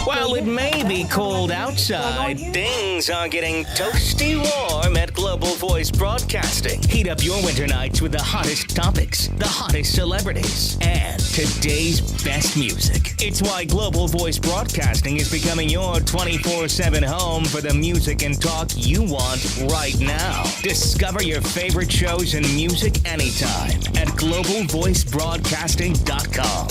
While it may be cold outside, things are getting toasty warm at Global Voice Broadcasting. Heat up your winter nights with the hottest topics, the hottest celebrities, and today's best music. It's why Global Voice Broadcasting is becoming your 24/7 home for the music and talk you want right now. Discover your favorite shows and music anytime at globalvoicebroadcasting.com.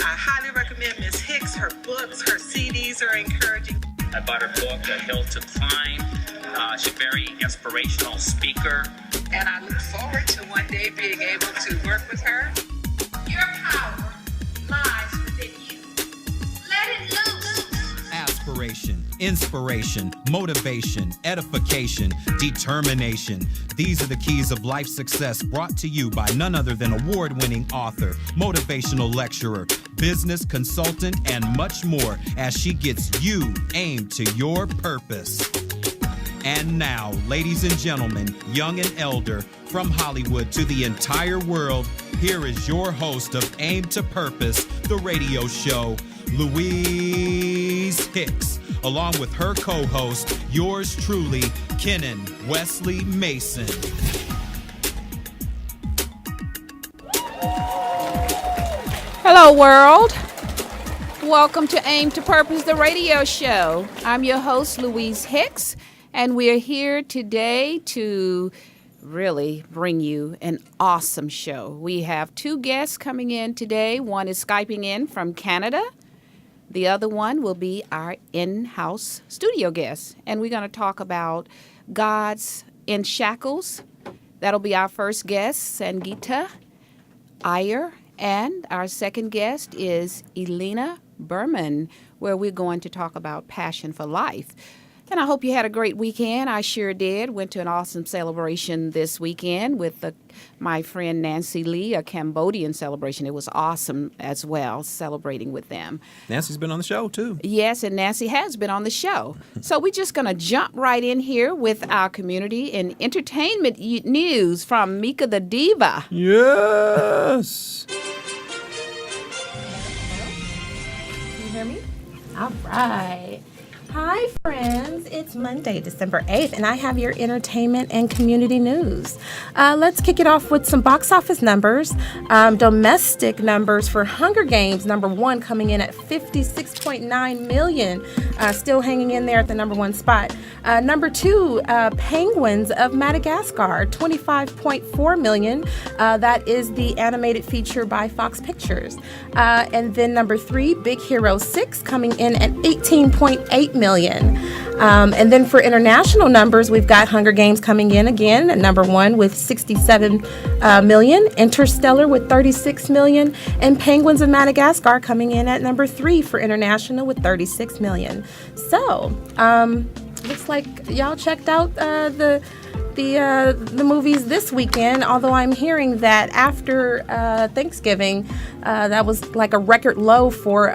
I highly recommend Ms. Hicks. Her books, her CDs are encouraging. I bought her book, A Hill to Climb. She's a very inspirational speaker. And I look forward to one day being able to work with her. Your power lies within you. Let it loose. Aspiration, inspiration, motivation, edification, determination. These are the keys of life success brought to you by none other than award-winning author, motivational lecturer, business consultant, and much more as she gets you aimed to your purpose. And now, ladies and gentlemen, young and elder, from Hollywood to the entire world, here is your host of Aim to Purpose, the radio show, Louise Hicks, along with her co-host, yours truly, Kenan Wesley Mason. Hello, world. Welcome to Aim to Purpose, the radio show. I'm your host, Louise Hicks, and we're here today to really bring you an awesome show. We have two guests coming in today. One is Skyping in from Canada. The other one will be our in-house studio guest, and we're going to talk about God's in Shackles. That'll be our first guest, Sangita Iyer, and our second guest is Elena Berman, where we're going to talk about passion for life. And I hope you had a great weekend. I sure did. Went to an awesome celebration this weekend with my friend Nancy Lee, a Cambodian celebration. It was awesome as well, celebrating with them. Nancy's been on the show, too. Yes, and Nancy has been on the show. So we're just going to jump right in here with our community and entertainment news from Mika the Diva. Yes. Can you hear me? All right. Hi, friends. It's Monday, December 8th, and I have your entertainment and community news. Let's kick it off with some box office numbers. Domestic numbers for Hunger Games, number one, coming in at $56.9 million, still hanging in there at the number one spot. Number two, Penguins of Madagascar, $25.4 million. That is the animated feature by Fox Pictures. And then number three, Big Hero 6, coming in at $18.8 million. And then for international numbers, we've got Hunger Games coming in again at number one with $67 million, Interstellar with $36 million, and Penguins of Madagascar coming in at number three for international with $36 million. So, looks like y'all checked out the movies this weekend, although I'm hearing that after Thanksgiving, that was like a record low for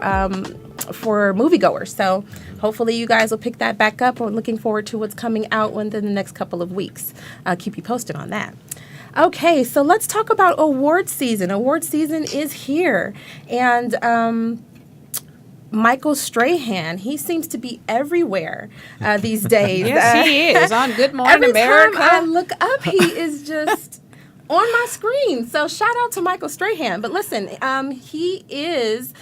moviegoers. So hopefully you guys will pick that back up. We're looking forward to what's coming out within the next couple of weeks. I'll keep you posted on that. Okay, so let's talk about award season. Award season is here. And Michael Strahan, he seems to be everywhere these days. Yes, he is. On Good Morning Every America. time I look up, he is just on my screen. So shout out to Michael Strahan. But listen, he is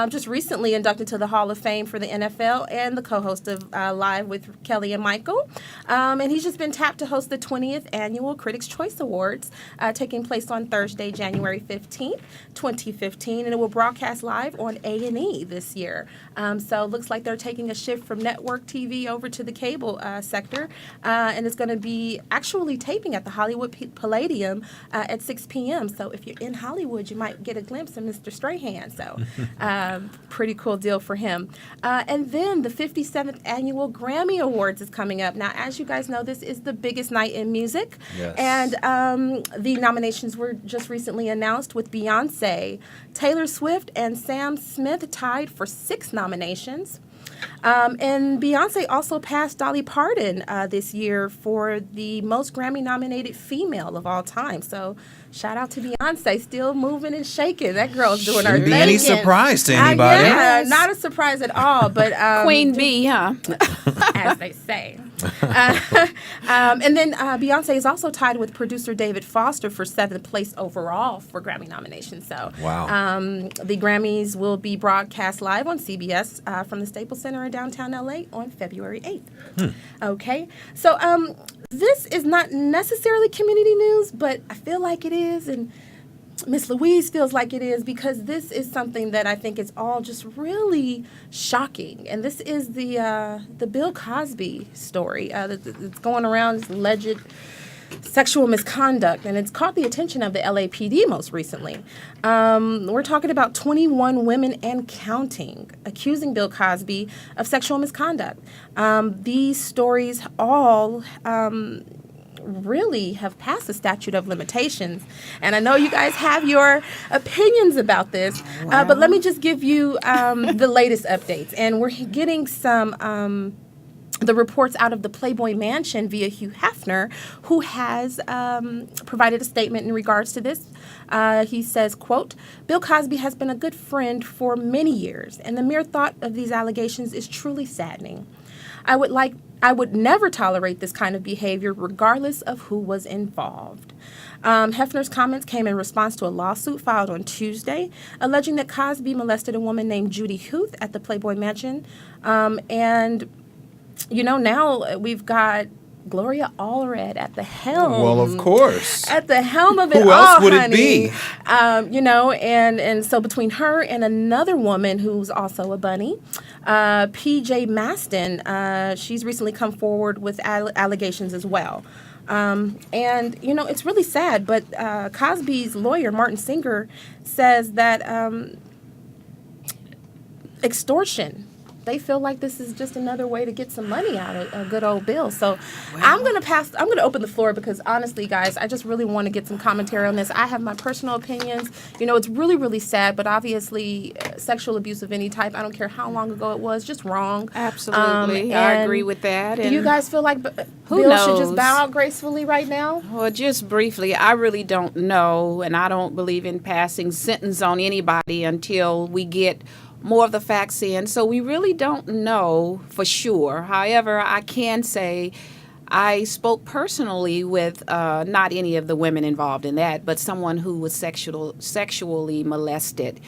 just recently inducted to the Hall of Fame for the NFL and the co-host of Live with Kelly and Michael. And he's just been tapped to host the 20th Annual Critics' Choice Awards, taking place on Thursday, January 15th, 2015. And it will broadcast live on A&E this year. So it looks like they're taking a shift from network TV over to the cable sector. And it's going to be actually taping at the Hollywood Palladium at 6 p.m. So if you're in Hollywood, you might get a glimpse of Mr. Strahan. So pretty cool deal for him. And then the 57th Annual Grammy Awards is coming up. Now, as you guys know, this is the biggest night in music. Yes. And the nominations were just recently announced with Beyonce, Taylor Swift, and Sam Smith tied for 6 nominations. And Beyonce also passed Dolly Parton this year for the most Grammy-nominated female of all time. So shout out to Beyonce, still moving and shaking. That girl's doing her Shouldn't be thing. any surprise to anybody. Yeah, not a surprise at all. But Queen Bee, huh? as they say. And then Beyonce is also tied with producer David Foster for 7th place overall for Grammy nominations. So Wow. the Grammys will be broadcast live on CBS from the Staples Center in downtown LA on February 8th. Okay, so this is not necessarily community news, but I feel like it is, and Miss Louise feels like it is, because this is something that I think is all just really shocking. And this is the Bill Cosby story that's going around, this alleged sexual misconduct, and it's caught the attention of the LAPD most recently. We're talking about 21 women and counting accusing Bill Cosby of sexual misconduct. These stories all really have passed the statute of limitations. And I know you guys have your opinions about this, but let me just give you the latest updates. And we're getting some the reports out of the Playboy Mansion via Hugh Hefner, who has provided a statement in regards to this. He says, quote, "Bill Cosby has been a good friend for many years, and the mere thought of these allegations is truly saddening. I would never tolerate this kind of behavior regardless of who was involved." Hefner's comments came in response to a lawsuit filed on Tuesday alleging that Cosby molested a woman named Judy Huth at the Playboy Mansion. And, you know, now we've got Gloria Allred at the helm. Well, of course. At the helm of it Who all, else would honey. it be? You know, and so between her and another woman who's also a bunny, PJ Maston, she's recently come forward with allegations as well. And, you know, it's really sad, but Cosby's lawyer, Martin Singer, says that extortion, they feel like this is just another way to get some money out of a good old Bill. So I'm going to open the floor because honestly, guys, I just really want to get some commentary on this. I have my personal opinions. You know, it's really, really sad, but obviously sexual abuse of any type, I don't care how long ago it was, just wrong. Absolutely. I agree with that. Do you guys feel like Bill should just bow out gracefully right now? Well, just briefly, I really don't know, and I don't believe in passing sentence on anybody until we get more of the facts in. So we really don't know for sure. However, I can say I spoke personally with not any of the women involved in that, but someone who was sexually molested.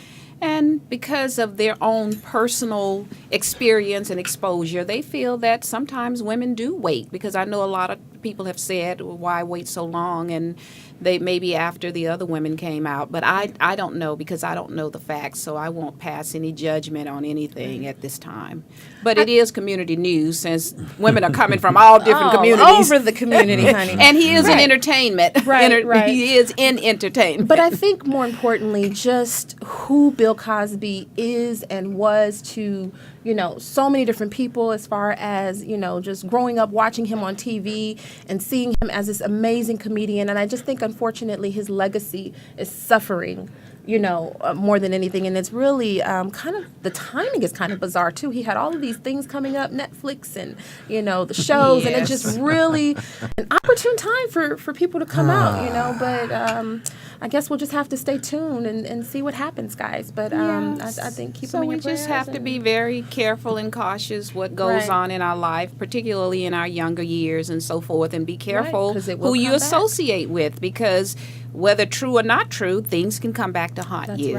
And because of their own personal experience and exposure, they feel that sometimes women do wait, because I know a lot of people have said, well, why wait so long? And they maybe after the other women came out. But I don't know, because I don't know the facts, so I won't pass any judgment on anything at this time. But it is community news, since women are coming from all different communities. Over the community, honey. And he is in entertainment. Right. He is in entertainment. But I think more importantly, just who Bill Cosby is and was to, you know, so many different people, as far as, you know, just growing up watching him on TV and seeing him as this amazing comedian. And I just think, unfortunately, his legacy is suffering, you know, more than anything. And it's really kind of, the timing is kind of bizarre, too. He had all of these things coming up, Netflix and, you know, the shows. And it's just really an opportune time for people to come out, you know. But I guess we'll just have to stay tuned and see what happens, guys. But I think keep them in your prayers. So we just have to be very careful and cautious what goes on in our life, particularly in our younger years and so forth, and be careful who you associate with, because whether true or not true, things can come back to haunt you.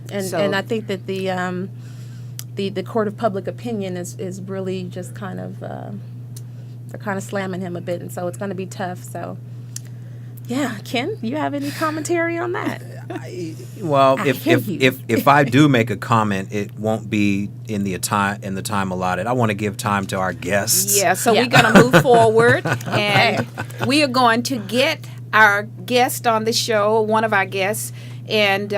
That's right. And I think that the court of public opinion is really just kind of they're kind of slamming him a bit, and so it's going to be tough. So. Yeah, Ken, you have any commentary on that? Well, if I do make a comment, it won't be in the time allotted. I want to give time to our guests. Yeah, so we're going to move forward, and we are going to get our guest on the show, one of our guests, and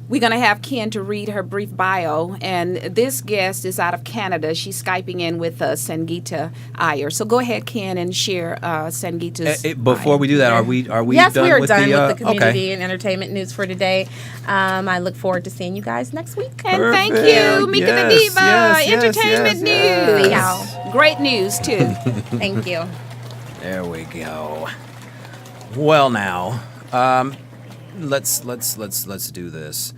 We're going to have Ken to read her brief bio, and this guest is out of Canada. She's Skyping in with Sangita Iyer. So go ahead, Ken, and share Sangita's Before bio. we do that, are we Yes, done we are with done the, with the community okay. and entertainment news for today. I look forward to seeing you guys next week. And thank you, Perfect. Mika Yes, the Diva, yes, entertainment yes, news. yes. Great news, too. Thank you. There we go. Well, now, let's do this.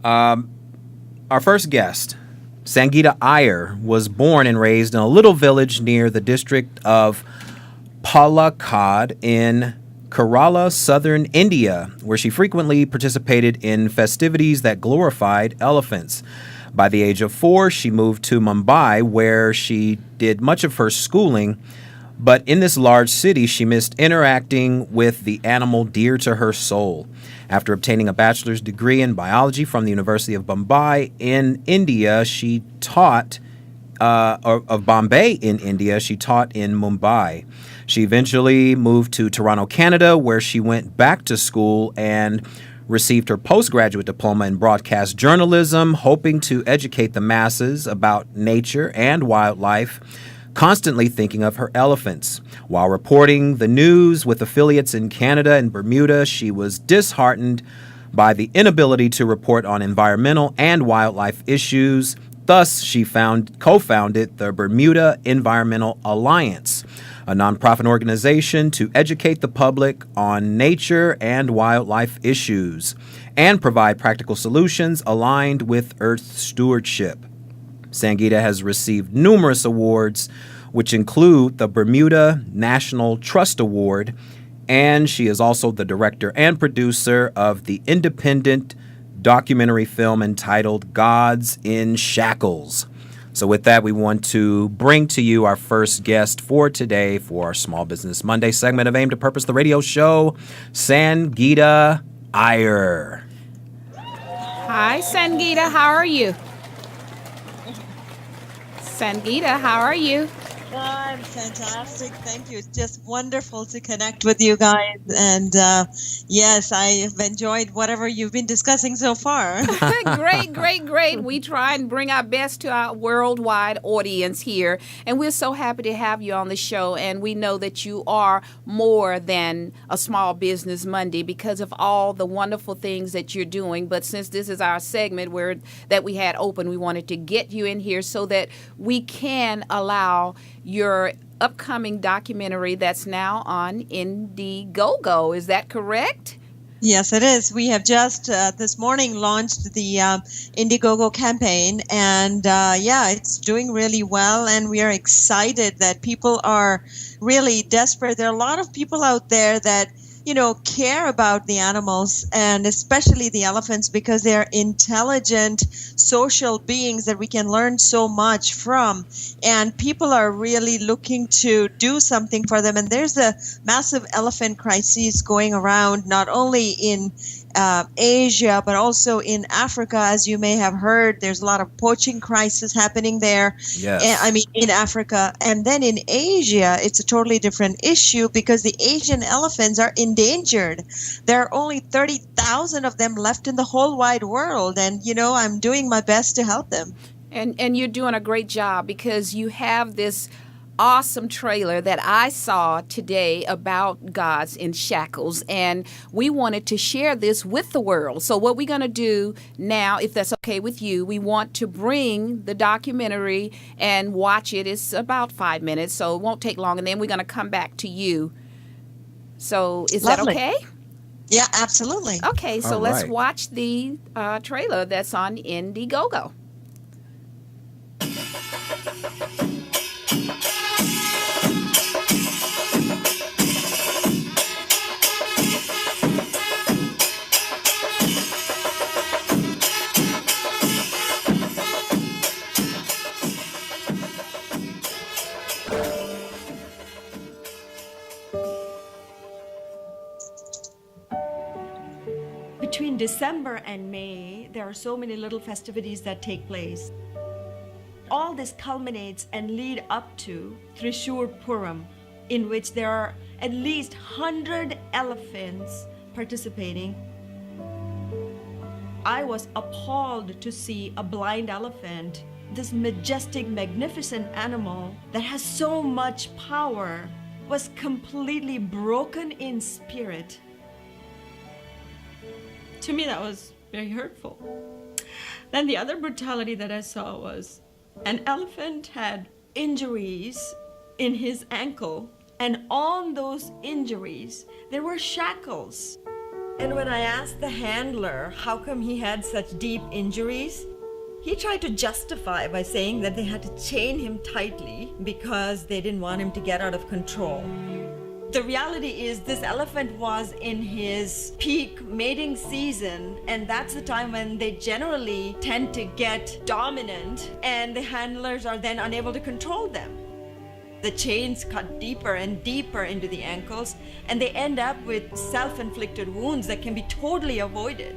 Our first guest, Sangita Iyer, was born and raised in a little village near the district of Palakkad in Kerala, southern India, where she frequently participated in festivities that glorified elephants. By the age of 4, she moved to Mumbai, where she did much of her schooling. But in this large city, she missed interacting with the animal dear to her soul. After obtaining a bachelor's degree in biology from the University of Bombay in India, she taught of Bombay in India. She taught in Mumbai. She eventually moved to Toronto, Canada, where she went back to school and received her postgraduate diploma in broadcast journalism, hoping to educate the masses about nature and wildlife, constantly thinking of her elephants. While reporting the news with affiliates in Canada and Bermuda, she was disheartened by the inability to report on environmental and wildlife issues. Thus, she co-founded the Bermuda Environmental Alliance, a nonprofit organization to educate the public on nature and wildlife issues and provide practical solutions aligned with Earth stewardship. Sangita has received numerous awards, which include the Bermuda National Trust Award, and she is also the director and producer of the independent documentary film entitled Gods in Shackles. So with that, we want to bring to you our first guest for today for our Small Business Monday segment of Aim to Purpose, the radio show, Sangita Iyer. Hi, Sangita. How are you? Sangita, how are you? I'm fantastic. Thank you. It's just wonderful to connect with you guys. And yes, I have enjoyed whatever you've been discussing so far. Great. We try and bring our best to our worldwide audience here. And we're so happy to have you on the show. And we know that you are more than a Small Business Monday because of all the wonderful things that you're doing. But since this is our segment that we had open, we wanted to get you in here so that we can allow your upcoming documentary that's now on Indiegogo. Is that correct? Yes, it is. We have just this morning launched the Indiegogo campaign, and it's doing really well, and we are excited that people are really desperate. There are a lot of people out there that care about the animals, and especially the elephants, because they're intelligent social beings that we can learn so much from. And people are really looking to do something for them. And there's a massive elephant crisis going around, not only in Asia, but also in Africa. As you may have heard, there's a lot of poaching crisis happening there. Yes. In Africa. And then in Asia, it's a totally different issue because the Asian elephants are endangered. There are only 30,000 of them left in the whole wide world. And, I'm doing my best to help them. And you're doing a great job because you have this awesome trailer that I saw today about Gods in Shackles, and we wanted to share this with the world. So what we're going to do now, if that's okay with you, we want to bring the documentary and watch it. It's about 5 minutes, so it won't take long, and then we're going to come back to you. So is Lovely. that okay? Yeah, absolutely. Okay, so All let's right. watch the trailer that's on Indiegogo. Between December and May, there are so many little festivities that take place. All this culminates and lead up to Trishur Puram, in which there are at least 100 elephants participating. I was appalled to see a blind elephant, this majestic, magnificent animal that has so much power, was completely broken in spirit. To me, that was very hurtful. Then the other brutality that I saw was an elephant had injuries in his ankle, and on those injuries, there were shackles. And when I asked the handler how come he had such deep injuries, he tried to justify by saying that they had to chain him tightly because they didn't want him to get out of control. The reality is this elephant was in his peak mating season, and that's the time when they generally tend to get dominant, and the handlers are then unable to control them. The chains cut deeper and deeper into the ankles, and they end up with self-inflicted wounds that can be totally avoided.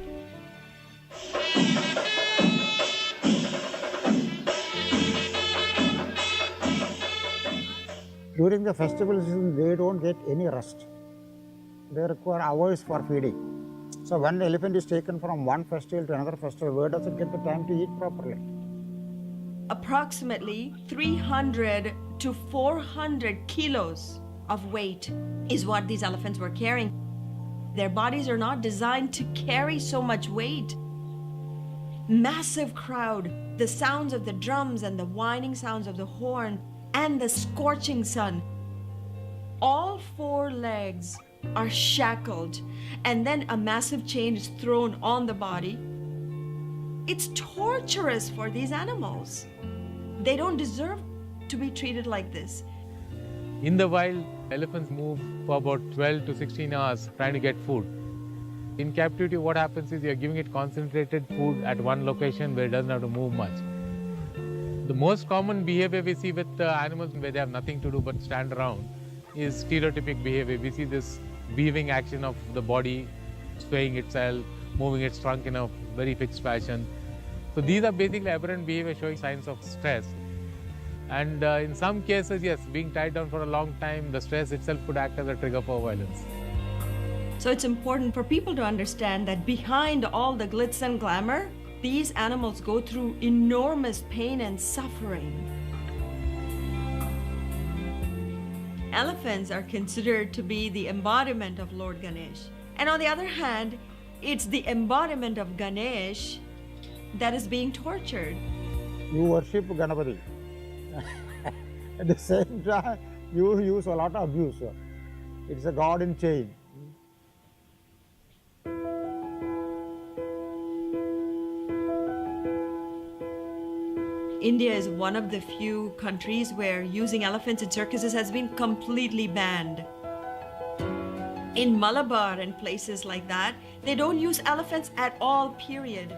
During the festival season, they don't get any rest. They require hours for feeding. So when the elephant is taken from one festival to another festival, where does it get the time to eat properly? Approximately 300 to 400 kilos of weight is what these elephants were carrying. Their bodies are not designed to carry so much weight. Massive crowd, the sounds of the drums and the whining sounds of the horn, and the scorching sun. All four legs are shackled, and then a massive chain is thrown on the body. It's torturous for these animals. They don't deserve to be treated like this. In the wild, elephants move for about 12 to 16 hours trying to get food. In captivity, what happens is you're giving it concentrated food at one location where it doesn't have to move much. The most common behavior we see with animals where they have nothing to do but stand around is stereotypic behavior. We see this weaving action of the body, swaying itself, moving its trunk in a very fixed fashion. So these are basically aberrant behavior showing signs of stress. And in some cases, yes, being tied down for a long time, the stress itself could act as a trigger for violence. So it's important for people to understand that behind all the glitz and glamour, these animals go through enormous pain and suffering. Elephants are considered to be the embodiment of Lord Ganesh. And on the other hand, it's the embodiment of Ganesh that is being tortured. You worship Ganapati. At the same time, you use a lot of abuse. It's a god in chain. India is one of the few countries where using elephants in circuses has been completely banned. In Malabar and places like that, they don't use elephants at all, period.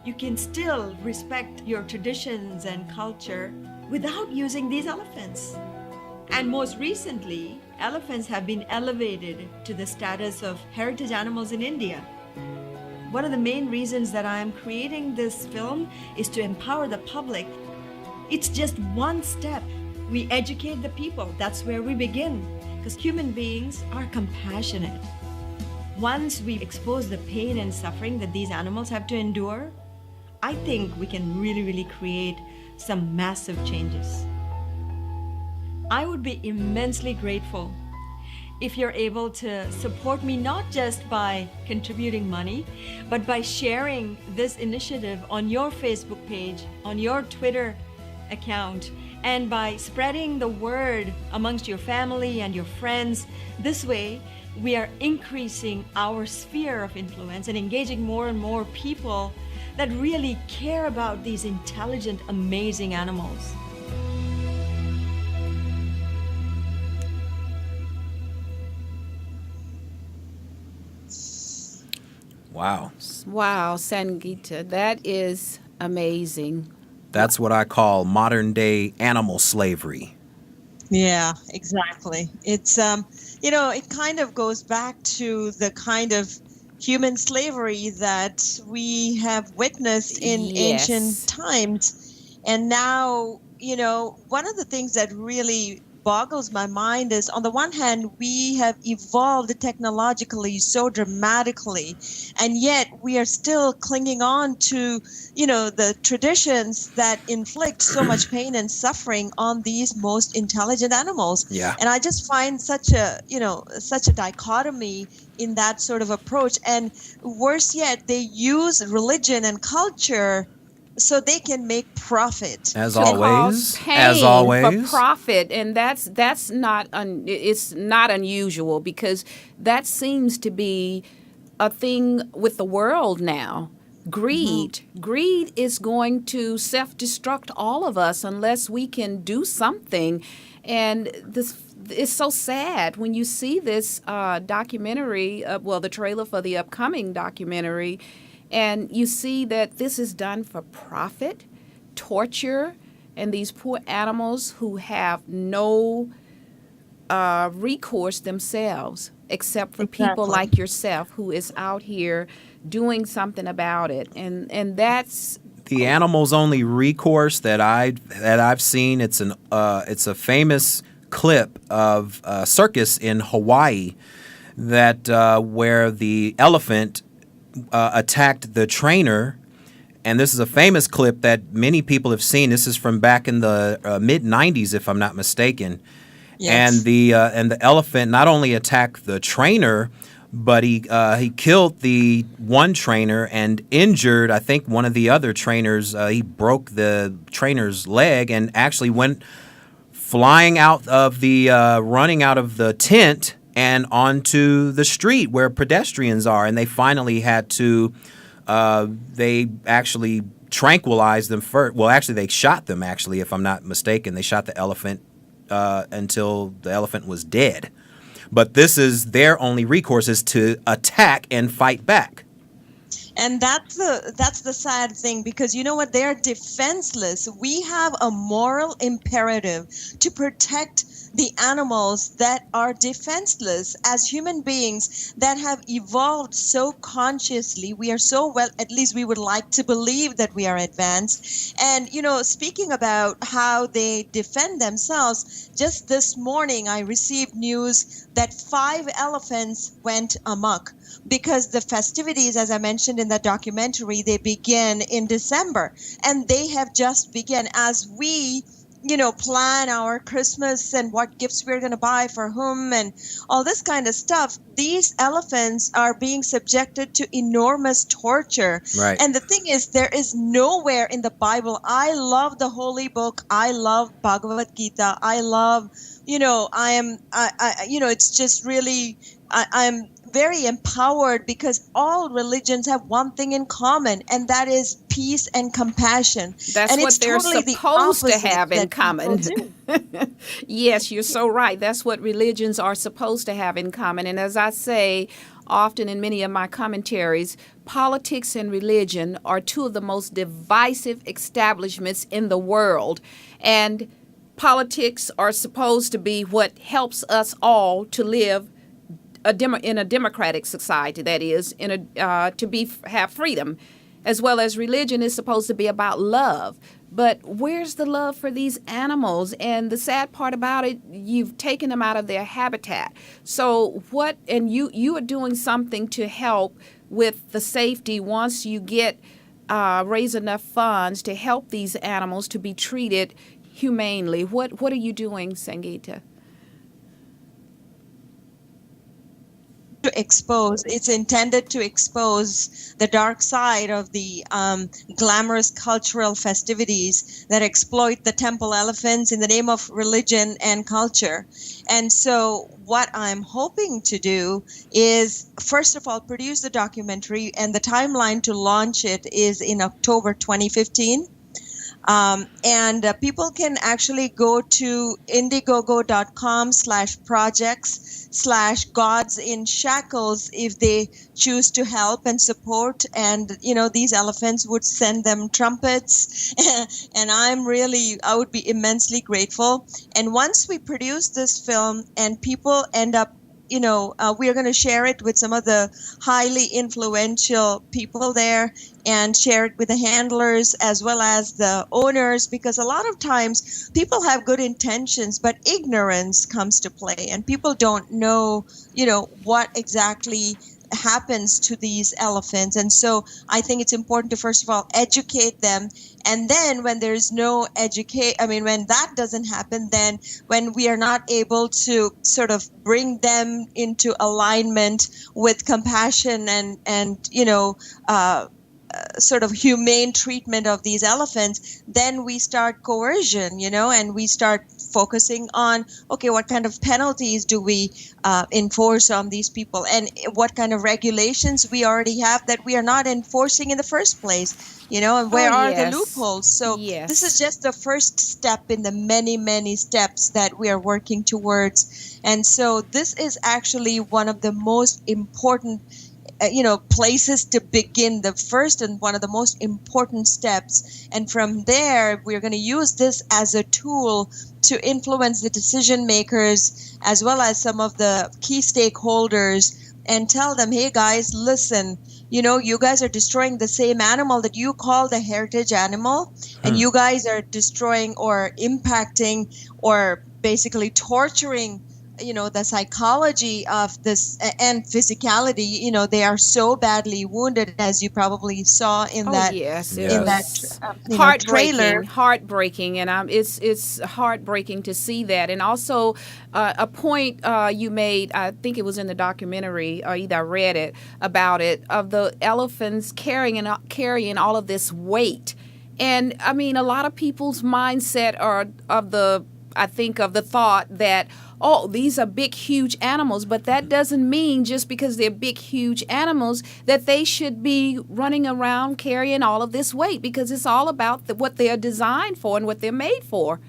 You can still respect your traditions and culture without using these elephants. And most recently, elephants have been elevated to the status of heritage animals in India. One of the main reasons that I am creating this film is to empower the public. It's just one step. We educate the people. That's where we begin. Because human beings are compassionate. Once we expose the pain and suffering that these animals have to endure, I think we can really create some massive changes. I would be immensely grateful if you're able to support me, not just by contributing money, but by sharing this initiative on your Facebook page, on your Twitter account, and by spreading the word amongst your family and your friends. This way, we are increasing our sphere of influence and engaging more and more people that really care about these intelligent, amazing animals. Wow. Wow, Sangita, that is amazing. That's what I call modern day animal slavery. Yeah, exactly. It's, it kind of goes back to the kind of human slavery that we have witnessed in ancient times. And now, one of the things that really boggles my mind is, on the one hand, we have evolved technologically so dramatically, and yet we are still clinging on to, the traditions that inflict so much pain and suffering on these most intelligent animals. Yeah. And I just find such a dichotomy in that sort of approach. And worse yet, they use religion and culture so they can make profit. As to always. cause pain As always. for profit, and that's not it's not unusual, because that seems to be a thing with the world now. Greed. Greed is going to self-destruct all of us unless we can do something. And this is so sad when you see this documentary, the trailer for the upcoming documentary, and you see that this is done for profit, torture, and these poor animals who have no recourse themselves, except for people like yourself who is out here doing something about it. And that's the animal's only recourse that I've seen. It's a famous clip of a circus in Hawaii that where the elephant attacked the trainer, and this is a famous clip that many people have seen. This is from back in the mid '90s, if I'm not mistaken. Yes. And the elephant not only attacked the trainer, but he killed the one trainer and injured, I think, one of the other trainers. He broke the trainer's leg and actually went flying out of the running out of the tent and onto the street where pedestrians are, and they finally had to they actually tranquilized them first. Well, actually, they shot them, actually, if I'm not mistaken. They shot the elephant until the elephant was dead. But this is their only recourse, is to attack and fight back. And that's the sad thing, because you know what? They're defenseless. We have a moral imperative to protect the animals that are defenseless. As human beings that have evolved so consciously, we are so well, at least we would like to believe that we are advanced. And, speaking about how they defend themselves, just this morning I received news that 5 elephants went amok, because the festivities, as I mentioned in that documentary, they begin in December, and they have just begun. As we plan our Christmas and what gifts we're going to buy for whom and all this kind of stuff, these elephants are being subjected to enormous torture. Right. And the thing is, there is nowhere in the Bible. I love the holy book. I love Bhagavad Gita. I love, it's just really, I'm very empowered, because all religions have one thing in common, and that is peace and compassion. That's and what it's they're totally supposed the to have in that common. people Yes, you're so right. That's what religions are supposed to have in common. And as I say often in many of my commentaries, politics and religion are two of the most divisive establishments in the world. And politics are supposed to be what helps us all to live in a democratic society, that is, have freedom, as well as religion is supposed to be about love. But where's the love for these animals? And the sad part about it, you've taken them out of their habitat. So you are doing something to help with the safety once you raise enough funds to help these animals to be treated humanely. What are you doing, Sangita? It's intended to expose the dark side of the glamorous cultural festivities that exploit the temple elephants in the name of religion and culture. And so what I'm hoping to do is, first of all, produce the documentary, and the timeline to launch it is in October 2015. And people can actually go to indiegogo.com/projects/gods in shackles if they choose to help and support. And, these elephants would send them trumpets. And I would be immensely grateful. And once we produce this film and people end up we are going to share it with some of the highly influential people there and share it with the handlers as well as the owners, because a lot of times people have good intentions, but ignorance comes to play and people don't know, what exactly happens to these elephants. And so I think it's important to, first of all, educate them. And then when there's no when that doesn't happen, then when we are not able to sort of bring them into alignment with compassion and sort of humane treatment of these elephants, then we start coercion, and we start focusing on, okay, what kind of penalties do we enforce on these people, and what kind of regulations we already have that we are not enforcing in the first place, and where are the loopholes? So this is just the first step in the many, many steps that we are working towards. And so this is actually one of the most important places to begin, the first and one of the most important steps. And from there, we're going to use this as a tool to influence the decision makers as well as some of the key stakeholders and tell them, hey guys, listen, you guys are destroying the same animal that you call the heritage animal, and you guys are destroying or impacting or basically torturing the psychology of this and physicality. They are so badly wounded, as you probably saw in that heartbreaking, and it's heartbreaking to see that. And also a point you made, I think it was in the documentary, or either I read it about it, of the elephants carrying all of this weight. And I mean, a lot of people's mindset are of the thought that, oh, these are big, huge animals, but that doesn't mean just because they're big, huge animals that they should be running around carrying all of this weight, because it's all about what they're designed for and what they're made for.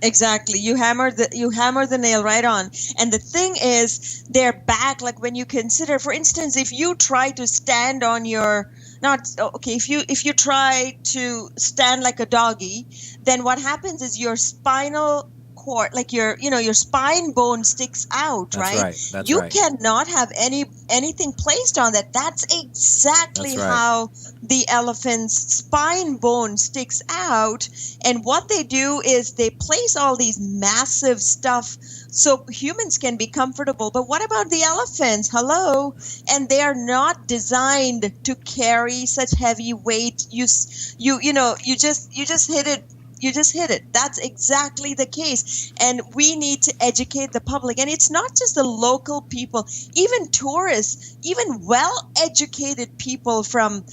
Exactly. You hammered the nail right on. And the thing is, their back, like when you consider, for instance, if you try to stand on your if you try to stand like a doggy, then what happens is your spinal cord, like your spine bone sticks out, right? That's you right. cannot have anything placed on that. That's exactly how the elephant's spine bone sticks out. And what they do is they place all these massive stuff so humans can be comfortable. But what about the elephants? Hello. And they are not designed to carry such heavy weight. You just hit it. You just hit it. That's exactly the case. And we need to educate the public. And it's not just the local people, even tourists, even well-educated people from,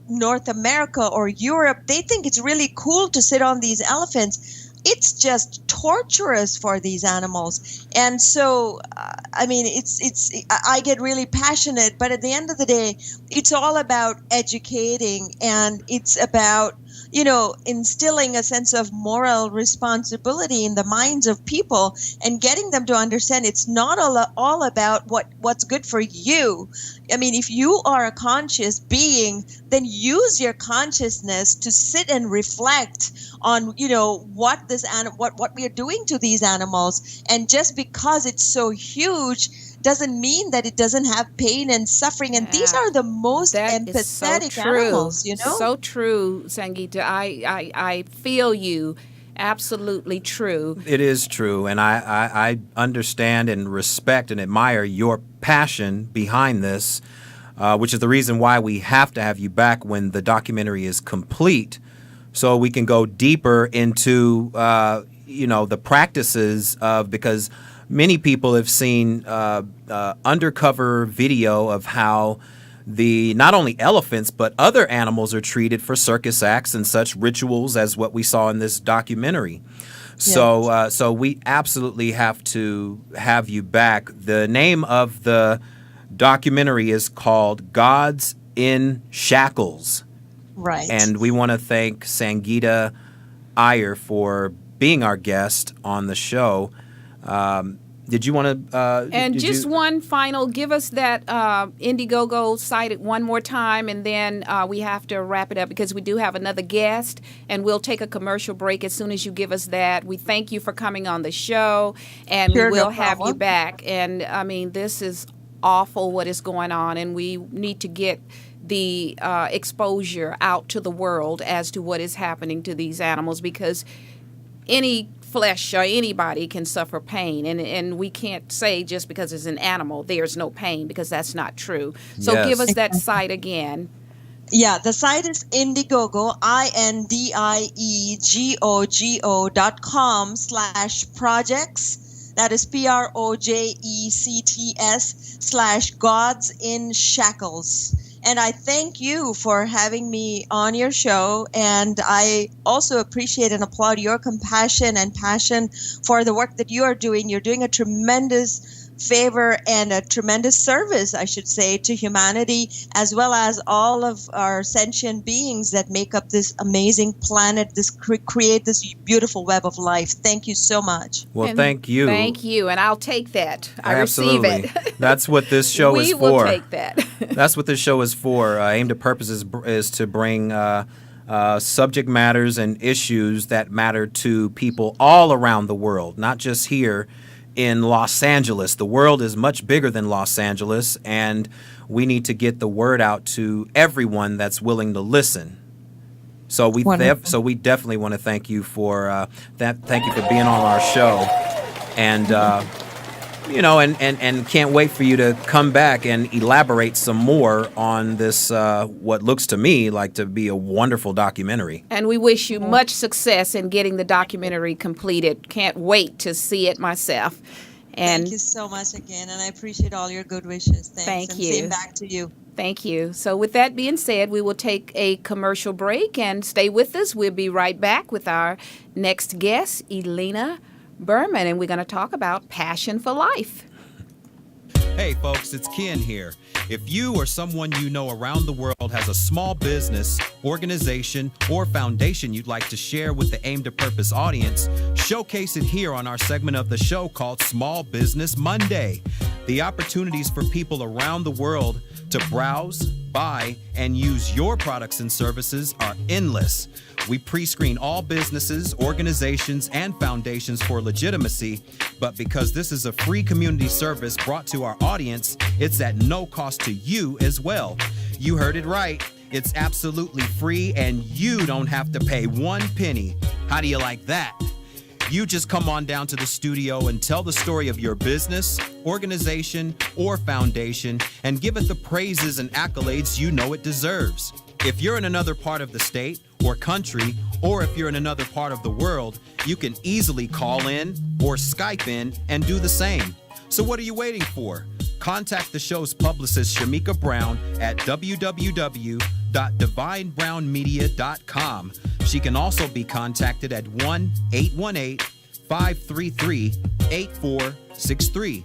North America or Europe. They think it's really cool to sit on these elephants. It's just torturous for these animals. And so, I get really passionate, but at the end of the day, it's all about educating, and it's about, instilling a sense of moral responsibility in the minds of people and getting them to understand it's not all about what's good for you. I mean, if you are a conscious being, then use your consciousness to sit and reflect on, what we are doing to these animals. And just because it's so huge doesn't mean that it doesn't have pain and suffering. And these are the most empathetic animals, So true, Sangita. I feel you. Absolutely true. It is true. And I understand and respect and admire your passion behind this, which is the reason why we have to have you back when the documentary is complete, so we can go deeper into, the practices of, because many people have seen undercover video of how not only elephants but other animals are treated for circus acts and such rituals as what we saw in this documentary. So, so we absolutely have to have you back. The name of the documentary is called Gods in Shackles. Right. And we want to thank Sangita Iyer for being our guest on the show. Did you want to? And just one final, give us that Indiegogo site one more time, and then we have to wrap it up because we do have another guest, and we'll take a commercial break as soon as you give us that. We thank you for coming on the show, and we will have you back. And I mean, this is awful what is going on, and we need to get the exposure out to the world as to what is happening to these animals, because any flesh or anybody can suffer pain, and we can't say just because it's an animal there's no pain, because that's not true. So give us that site again. Yeah, the site is Indiegogo, INDIEGOGO.com/projects. That is PROJECTS/Gods in Shackles. And I thank you for having me on your show. And I also appreciate and applaud your compassion and passion for the work that you are doing. You're doing a tremendous favor and a tremendous service, I should say, to humanity, as well as all of our sentient beings that make up this amazing planet, this create this beautiful web of life. Thank you so much. Well, thank you. Thank you, and I'll take that. I Absolutely. receive it. That's what this show is for. We will take that. That's what this show is for. Aim to Purpose is to bring subject matters and issues that matter to people all around the world, not just here in Los Angeles. The world is much bigger than Los Angeles, and we need to get the word out to everyone that's willing to listen. So we definitely want to thank you for that. Thank you for being on our show, and and can't wait for you to come back and elaborate some more on this what looks to me like to be a wonderful documentary. And we wish you much success in getting the documentary completed. Can't wait to see it myself. And thank you so much again, and I appreciate all your good wishes. Thanks. Thank you. Same back to you. Thank you. So with that being said, we will take a commercial break and stay with us. We'll be right back with our next guest, Elena Berman, and we're going to talk about passion for life. Hey folks, it's Ken here. If you or someone you know around the world has a small business, organization, or foundation you'd like to share with the Aim to Purpose audience, showcase it here on our segment of the show called Small Business Monday. The opportunities for people around the world to browse, buy, and use your products and services are endless. We pre-screen all businesses, organizations, and foundations for legitimacy, but because this is a free community service brought to our audience, it's at no cost to you as well. You heard it right. It's absolutely free, and you don't have to pay one penny. How do you like that? You just come on down to the studio and tell the story of your business, organization, or foundation, and give it the praises and accolades you know it deserves. If you're in another part of the state or country, or if you're in another part of the world, you can easily call in or Skype in and do the same. So what are you waiting for? Contact the show's publicist, Shamika Brown, at www.divinebrownmedia.com. She can also be contacted at 1-818-533-8463.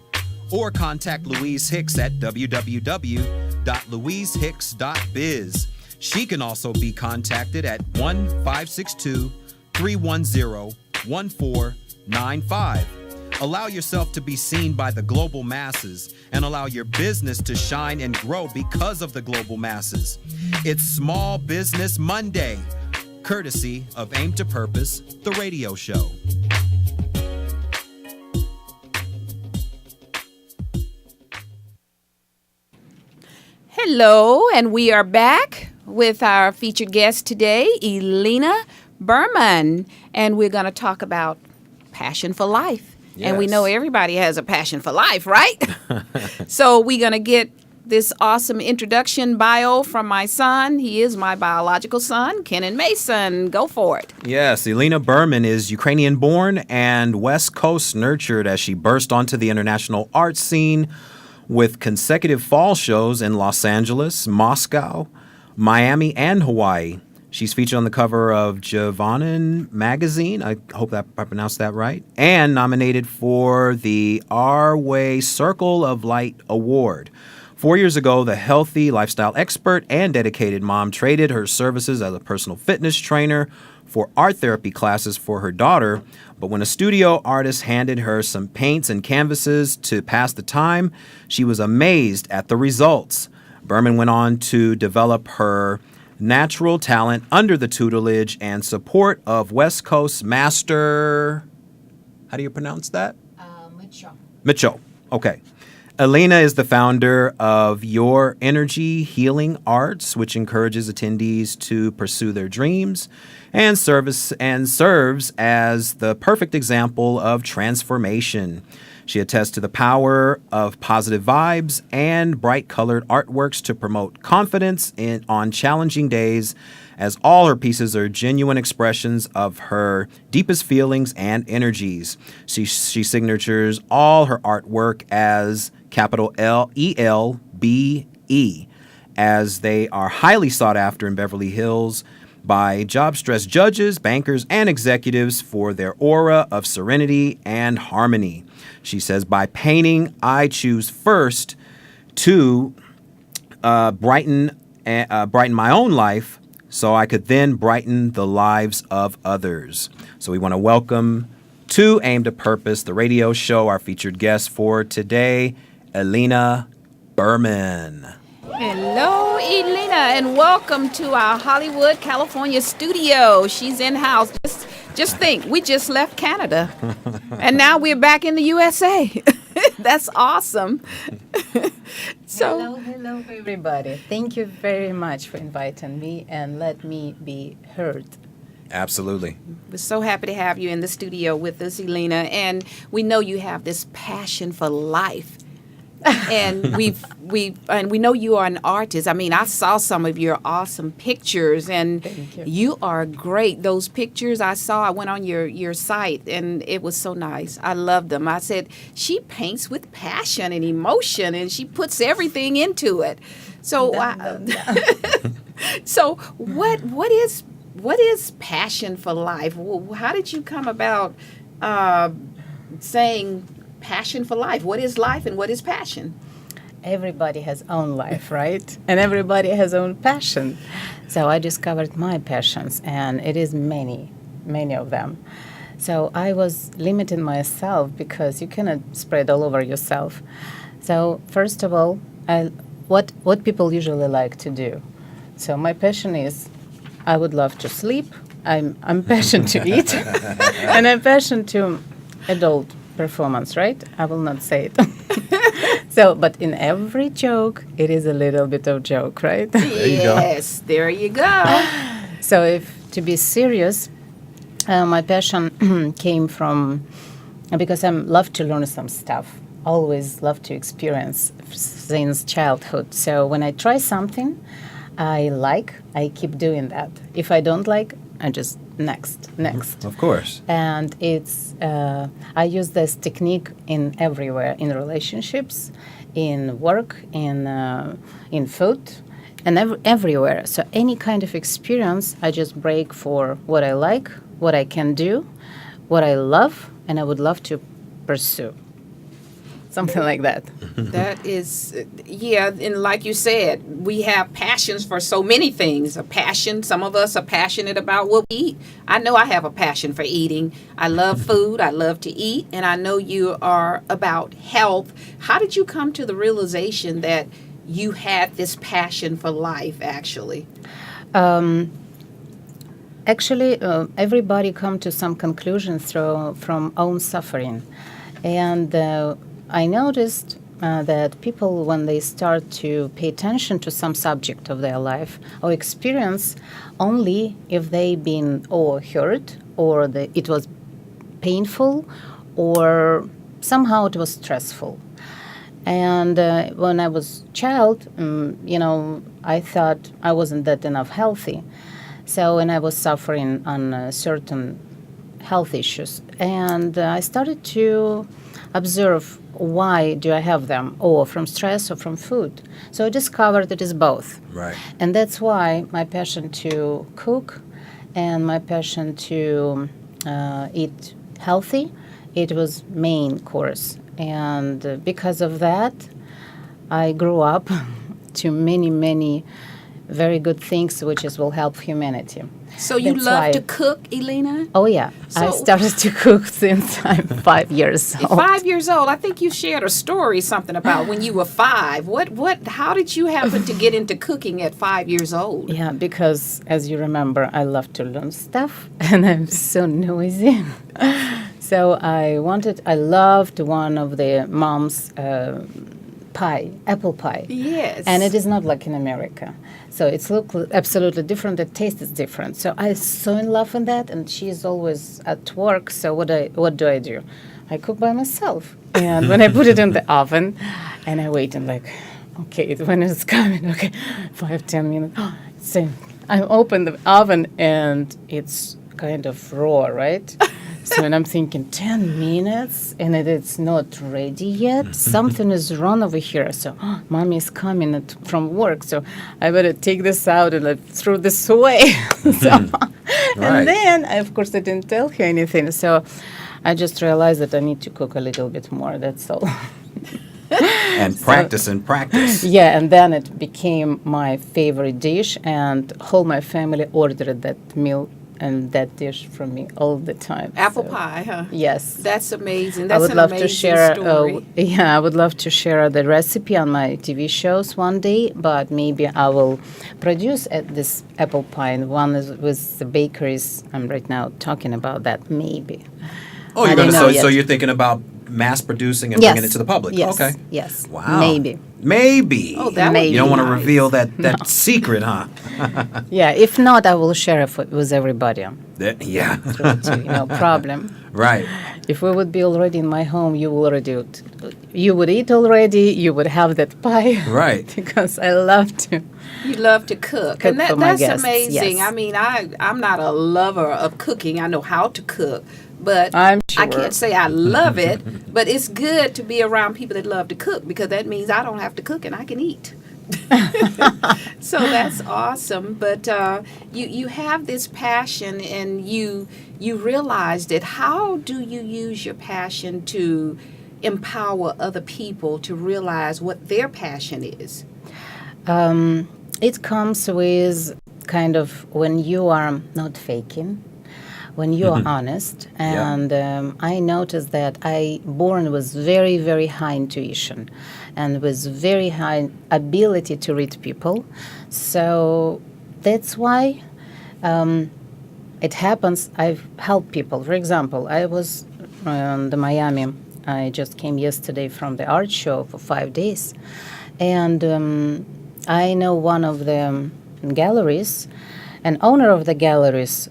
Or contact Louise Hicks at www.louisehicks.biz. She can also be contacted at 1-562-310-1495. Allow yourself to be seen by the global masses and allow your business to shine and grow because of the global masses. It's Small Business Monday, courtesy of Aim to Purpose, the radio show. Hello, and we are back with our featured guest today, Elena Berman, and we're going to talk about passion for life. Yes. And we know everybody has a passion for life, right? So we're going to get this awesome introduction bio from my son. He is my biological son, Kenan Mason. Go for it. Yes, Elena Berman is Ukrainian-born and West Coast nurtured as she burst onto the international art scene with consecutive fall shows in Los Angeles, Moscow, Miami, and Hawaii. She's featured on the cover of Javanin magazine, I hope that I pronounced that right, and nominated for the Our Way Circle of Light Award. 4 years ago, the healthy lifestyle expert and dedicated mom traded her services as a personal fitness trainer for art therapy classes for her daughter. But when a studio artist handed her some paints and canvases to pass the time, she was amazed at the results. Berman went on to develop her natural talent under the tutelage and support of West Coast master, how do you pronounce that? Mitchell. Okay. Elena is the founder of Your Energy Healing Arts, which encourages attendees to pursue their dreams and serves as the perfect example of transformation. She attests to the power of positive vibes and bright-colored artworks to promote confidence on challenging days, as all her pieces are genuine expressions of her deepest feelings and energies. She signatures all her artwork as capital LELBE, as they are highly sought after in Beverly Hills by job-stressed judges, bankers, and executives for their aura of serenity and harmony. She says, by painting, I choose first to brighten my own life so I could then brighten the lives of others. So we want to welcome to Aim to Purpose, the radio show, our featured guest for today, Elena Berman. Hello, Elena, and welcome to our Hollywood, California studio. She's in-house. Just think, we just left Canada, and now we're back in the USA. That's awesome. Hello, everybody. Thank you very much for inviting me and let me be heard. Absolutely. We're so happy to have you in the studio with us, Elena, and we know you have this passion for life. And we know you are an artist. I mean, I saw some of your awesome pictures, and you are great. Those pictures I saw, I went on your site, and it was so nice. I loved them. I said, she paints with passion and emotion, and she puts everything into it. So, so what is passion for life? How did you come about saying passion for life? What is life and what is passion? Everybody has own life, right? And everybody has own passion. So I discovered my passions, and it is many of them. So I was limiting myself because you cannot spread all over yourself. So first of all, what people usually like to do. So my passion is, I would love to sleep. I'm passionate to eat, and I'm passionate to adult performance, right? I will not say it. So, but in every joke, it is a little bit of joke, right? Yes, there you go. So, if to be serious, my passion came from because I love to learn some stuff. Always love to experience since childhood. So when I try something I keep doing that. If I don't like, I just next. Of course. And it's I use this technique in everywhere, in relationships, in work, in food, and everywhere. So any kind of experience, I just break for what I like, what I can do, what I love, and I would love to pursue. Something like that. That is, yeah, and like you said, we have passions for so many things. A passion, some of us are passionate about what we eat. I know I have a passion for eating. I love food, I love to eat, and I know you are about health. How did you come to the realization that you had this passion for life, actually? Everybody come to some conclusions from own suffering. And I noticed that people, when they start to pay attention to some subject of their life or experience, only if they've been hurt or it was painful or somehow it was stressful. And when I was a child, I thought I wasn't that enough healthy. So when I was suffering on certain health issues, and I started to observe why do I have them, or from stress or from food. So I discovered it is both. Right. And that's why my passion to cook and my passion to eat healthy, it was main course. And because of that, I grew up to many very good things which will help humanity. So you That's love why- to cook, Elena? Oh yeah, I So- started to cook since I'm 5 years At old. 5 years old, I think you shared a story something about when you were 5. How did you happen to get into cooking at 5 years old? Yeah, because as you remember, I love to learn stuff, and I'm so noisy. So I loved one of the mom's pie, apple pie. Yes. And it is not like in America. So it's look absolutely different. The taste is different. So I so in love with that, and she's always at work. So what do? I cook by myself. And when I put it in the oven, and I wait and like, okay, when it's coming, okay, 5-10 minutes. So I open the oven and it's kind of raw, right? So and I'm thinking 10 minutes and it's not ready yet. Something is wrong over here. So mommy is coming from work. So I better take this out and throw this away. And then, of course, I didn't tell her anything. So I just realized that I need to cook a little bit more. That's all. And practice and practice. Yeah, and then it became my favorite dish, and whole my family ordered that meal and that dish from me all the time. Apple pie, huh? Yes. That's amazing. I That's would an love amazing to share. story. I would love to share the recipe on my TV shows one day, but maybe I will produce this apple pie. And one is with the bakeries. I'm right now talking about that. Maybe. Oh, you're gonna so you're thinking about mass producing and bringing it to the public. Yes. Okay. Yes. Wow. Maybe. Oh, that Maybe. You don't want to nice. reveal that secret, huh? Yeah. If not, I will share it with everybody. Yeah. No problem. Right. If we would be already in my home, you would eat already. You would have that pie. Right. Because I love to. You love to cook, Cook and for my that's guests, amazing. yes. I mean, I'm not a lover of cooking. I know how to cook, but I'm I sure. can't say I love it. But it's good to be around people that love to cook because that means I don't have to cook and I can eat. So that's awesome. But you have this passion, and you realized it. How do you use your passion to empower other people to realize what their passion is? It comes with kind of when you are not faking, when you are honest. And I noticed that I born with very, very high intuition and with very high ability to read people. So that's why it happens. I've helped people. For example, I was in Miami. I just came yesterday from the art show for 5 days. And I know one of the galleries, an owner of the galleries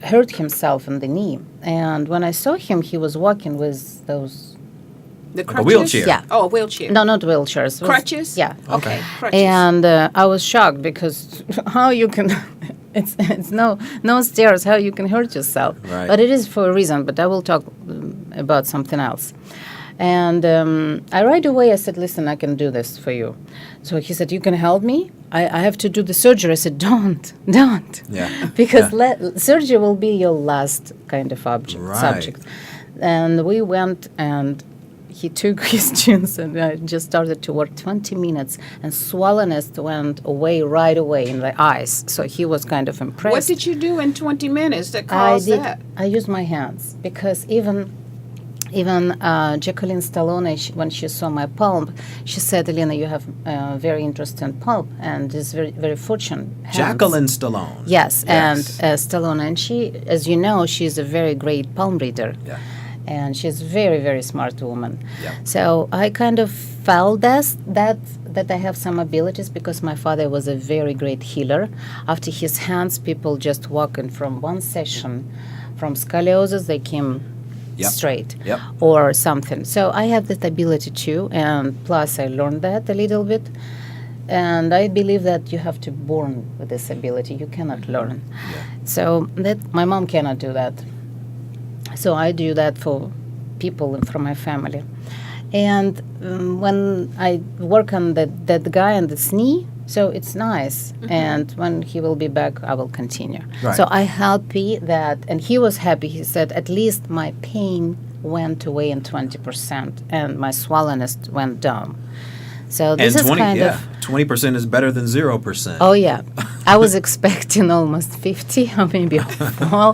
hurt himself in the knee. And when I saw him, he was walking with those... The crutches? wheelchair. Yeah. Oh, a wheelchair. No, not wheelchairs. Crutches? Yeah. Okay. Crutches. And I was shocked because how you can... It's no stairs, how you can hurt yourself. Right. But it is for a reason, but I will talk about something else. And I right away, I said, listen, I can do this for you. So he said, you can help me? I have to do the surgery. I said, don't. Yeah. Because surgery will be your last kind of subject. And we went and he took his jeans and I just started to work 20 minutes and swollenness went away right away in the eyes. So he was kind of impressed. What did you do in 20 minutes that caused that? I used my hands because even Jacqueline Stallone, when she saw my pulp, she said, Elena, you have a very interesting pulp and it's very, very fortunate. Jacqueline Stallone. Yes. And Stallone, and she, as you know, she's a very great palm reader. Yeah. And she's a very, very smart woman. Yeah. So I kind of felt that I have some abilities because my father was a very great healer. After his hands, people just walking from one session, from scoliosis, they came straight or something. So I have that ability too, and plus I learned that a little bit. And I believe that you have to be born with this ability. You cannot learn. Yeah. So that my mom cannot do that. So I do that for people from my family. And when I work on that guy on the knee, so it's nice. Mm-hmm. And when he will be back, I will continue. Right. So I happy that, and he was happy. He said, at least my pain went away in 20% and my swollenness went down. So this and is 20, kind yeah, of 20% is better than 0%. Oh yeah, I was expecting almost 50 or maybe more,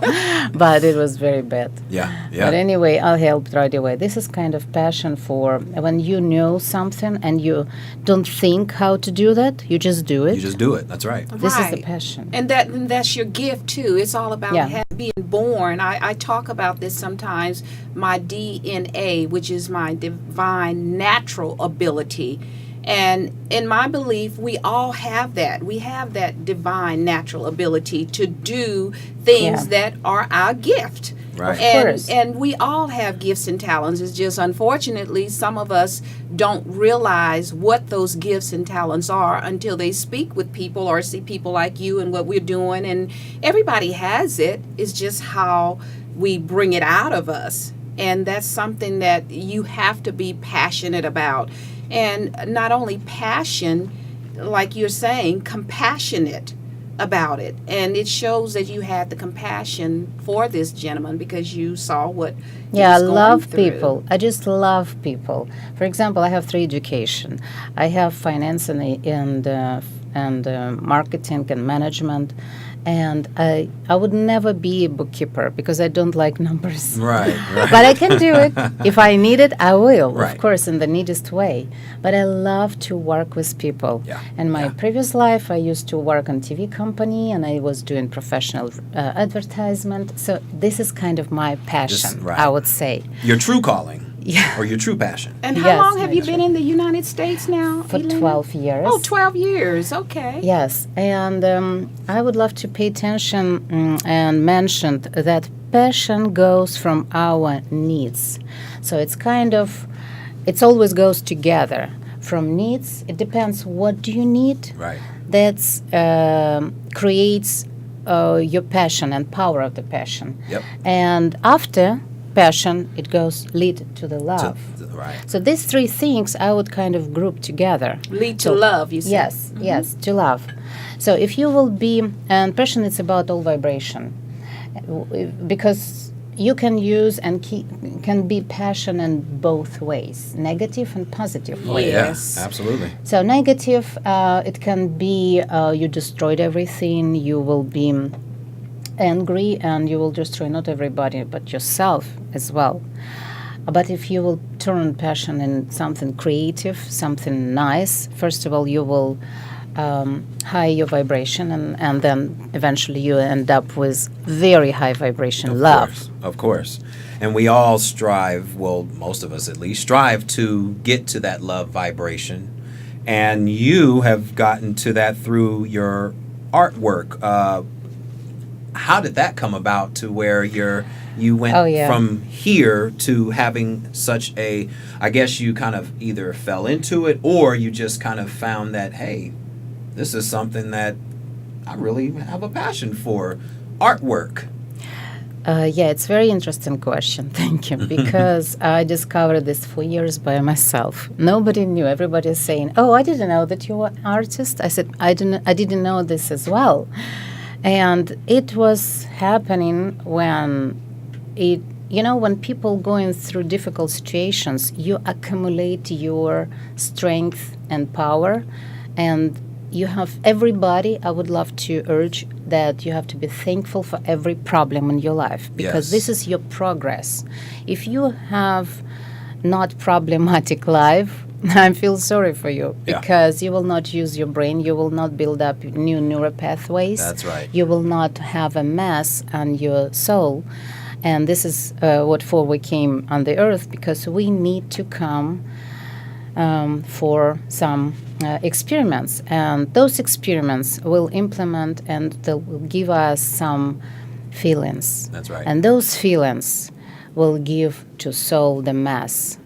but it was very bad. Yeah. But anyway, I helped right away. This is kind of passion for when you know something and you don't think how to do that, you just do it. You just do it. That's right. This is the passion. And that's your gift too. It's all about being born. I talk about this sometimes, my DNA, which is my divine natural ability. And in my belief, we all have that. We have that divine natural ability to do things that are our gift. Right. And we all have gifts and talents. It's just unfortunately some of us don't realize what those gifts and talents are until they speak with people or see people like you and what we're doing. And everybody has it. It's just how we bring it out of us. And that's something that you have to be passionate about. And not only passion, like you're saying, compassionate about it. And it shows that you had the compassion for this gentleman because you saw what he I was going love through. people. I just love people. For example, I have 3 education. I have finance and marketing and management. And I would never be a bookkeeper because I don't like numbers. Right. But I can do it. If I need it, I will, Right. of course, in the neatest way. But I love to work with people. In my previous life, I used to work on TV company and I was doing professional advertisement. So this is kind of my passion, I would say. Your true calling. Yeah. Or your true passion. And how long have you been in the United States now? For Elena? 12 years. Oh, 12 years. Okay. Yes, and I would love to pay attention and mention that passion goes from our needs. So it's kind of, it always goes together. From needs, it depends what do you need. Right. That's creates your passion and power of the passion. Yep. And after passion, it goes lead to the love. Right. So these 3 things I would kind of group together. Lead to love, you said. Yes, yes, to love. So if you will be, and passion, it's about all vibration, because you can use and can be passion in both ways, negative and positive ways. Yes, absolutely. So negative, it can be you destroyed everything, you will be angry and you will destroy not everybody but yourself as well. But if you will turn passion in something creative, something nice, first of all you will high your vibration and then eventually you end up with very high vibration love. Of course. And we all strive, well, most of us at least, strive to get to that love vibration. And you have gotten to that through your artwork. How did that come about to where you went from here to having such a, I guess you kind of either fell into it or you just kind of found that, hey, this is something that I really have a passion for, artwork. It's a very interesting question. Thank you. Because I discovered this for years by myself. Nobody knew. Everybody is saying, "Oh, I didn't know that you were an artist." I said, "I didn't know this as well." And it was happening when when people going through difficult situations, you accumulate your strength and power, and you have everybody. I would love to urge that you have to be thankful for every problem in your life because this is your progress. If you have not problematic life, I feel sorry for you because you will not use your brain. You will not build up new neural pathways. That's right. You will not have a mess on your soul. And this is what for we came on the earth because we need to come for some experiments. And those experiments will implement and they will give us some feelings. That's right. And those feelings will give to soul the mass.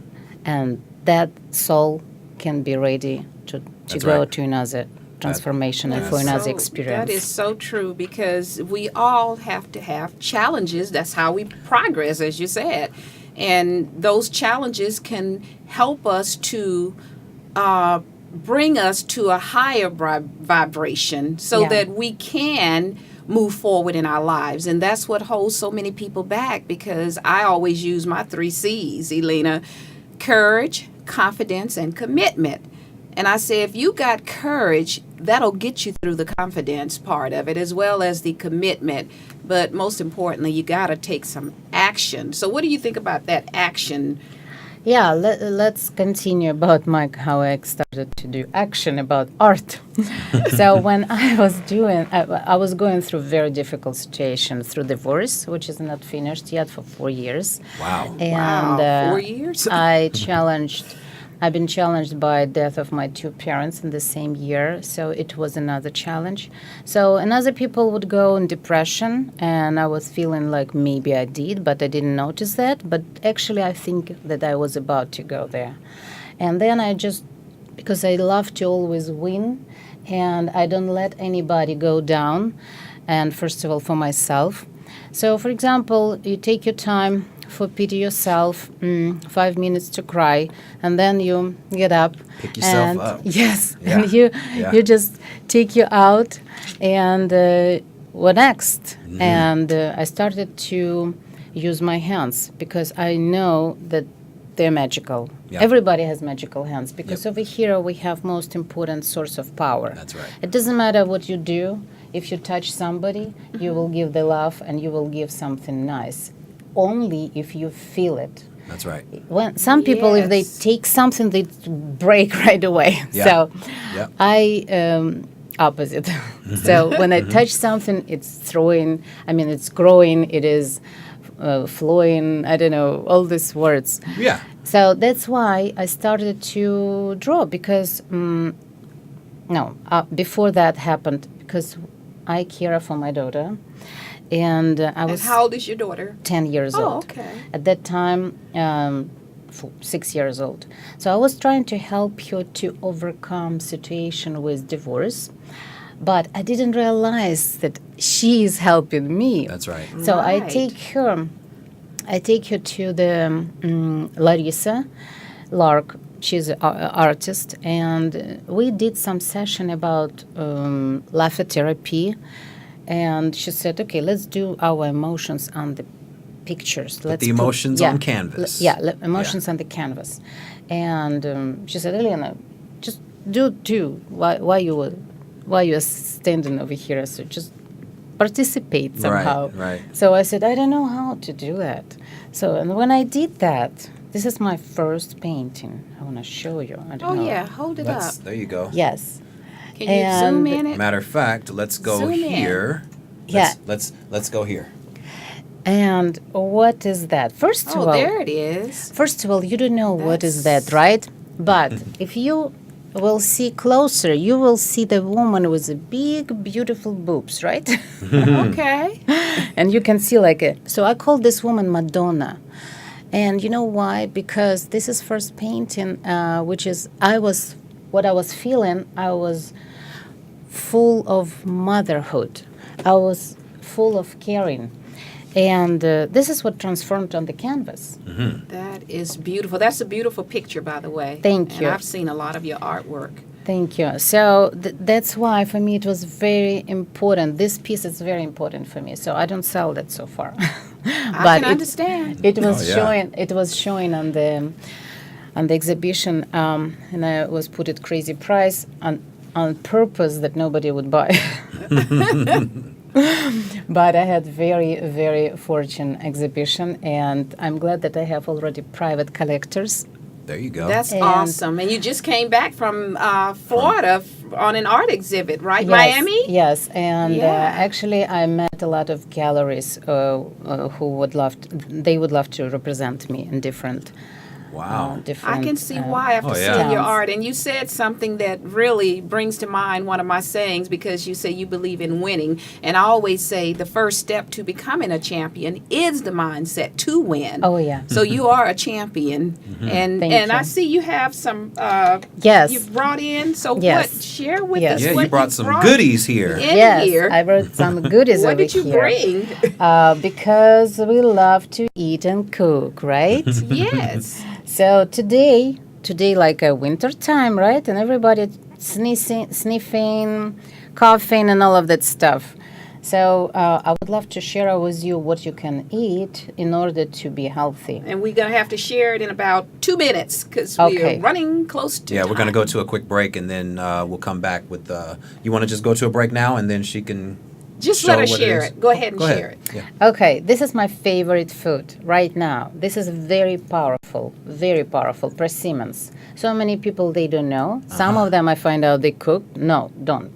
And that soul can be ready to go to another transformation and for another experience. That is so true because we all have to have challenges. That's how we progress, as you said. And those challenges can help us to bring us to a higher vibration so that we can move forward in our lives. And that's what holds so many people back because I always use my 3 C's, Elena: courage, confidence, and commitment. And I say, if you got courage, that'll get you through the confidence part of it, as well as the commitment. But most importantly, you got to take some action. So what do you think about that action? Yeah, let's continue about how I started to do action about art. So when I was I was going through very difficult situation through divorce, which is not finished yet for 4 years. Wow. And 4 years? I've been challenged by death of my 2 parents in the same year, so it was another challenge. So another people would go in depression, and I was feeling like maybe I did, but I didn't notice that. But actually, I think that I was about to go there. And then because I love to always win, and I don't let anybody go down, and first of all, for myself. So, for example, you take your time for pity yourself, 5 minutes to cry, and then you get up. Pick yourself up. Yes, Yeah. and you just take you out, and what next? Mm-hmm. And I started to use my hands because I know that they're magical. Yeah. Everybody has magical hands because over here we have most important source of power. That's right. It doesn't matter what you do. If you touch somebody, you will give the love and you will give something nice. Only if you feel it. That's right. When some people, if they take something, they break right away. Yeah. So Yeah. I opposite. So when I touch something, it's growing, it is flowing. I don't know all these words. Yeah. So that's why I started to draw because before that happened, because I care for my daughter. And I was. And how old is your daughter? 10 years Oh, old. okay. At that time, 6 years old. So I was trying to help her to overcome situation with divorce, but I didn't realize that she is helping me. That's right. So I take her to the Larissa Lark. She's an artist, and we did some session about laughter therapy. And she said, okay, let's do our emotions on the pictures. Put the emotions on canvas. Emotions on the canvas. And she said, Elena, just do too. Why you're standing over here? So just participate somehow. Right. So I said, I don't know how to do that. So and when I did that, this is my first painting. I want to show you. I don't know. Yeah, hold it up. There you go. Yes. Can you zoom in it? Matter of fact, let's go Zoom in. here. Yeah. Let's go here. And what is that? First of all, there it is. First of all, you don't know what is that, right? But if you will see closer, you will see the woman with the big, beautiful boobs, right? Okay. And you can see so I call this woman Madonna. And you know why? Because this is first painting, which is what I was feeling, I was full of motherhood. I was full of caring. And this is what transformed on the canvas. Mm-hmm. That is beautiful. That's a beautiful picture, by the way. Thank you. And I've seen a lot of your artwork. Thank you. So that's why for me it was very important. This piece is very important for me. So I don't sell that so far. I can understand. It was showing. It was showing on the exhibition, and I was put at crazy price on purpose that nobody would buy. But I had very, very fortunate exhibition, and I'm glad that I have already private collectors. There you go. That's awesome. And you just came back from Florida on an art exhibit, right? Yes, Miami? Yes, and actually I met a lot of galleries who would love to represent me in different. Wow. I can see why after seeing your art. And you said something that really brings to mind one of my sayings, because you say you believe in winning. And I always say the first step to becoming a champion is the mindset to win. Oh, yeah. So you are a champion. Mm-hmm. And Thank and you. I see you have some you've brought in. So Yes. what? Share with Yes. us Yeah, what you brought some goodies here. Here. I brought some goodies What over did you here. bring? Because we love to eat and cook, right? Yes. So today like a winter time, right? And everybody sniffing, coughing, and all of that stuff. So I would love to share with you what you can eat in order to be healthy. And we're going to have to share it in about 2 minutes because we're running close to we're going to go to a quick break, and then we'll come back with you want to just go to a break now, and then she can just show let her what share is? it. Go ahead and Go ahead. share it. Yeah. Okay, this is my favorite food right now. This is very powerful, persimmons. So many people, they don't know. Some of them I find out they cook. No, don't.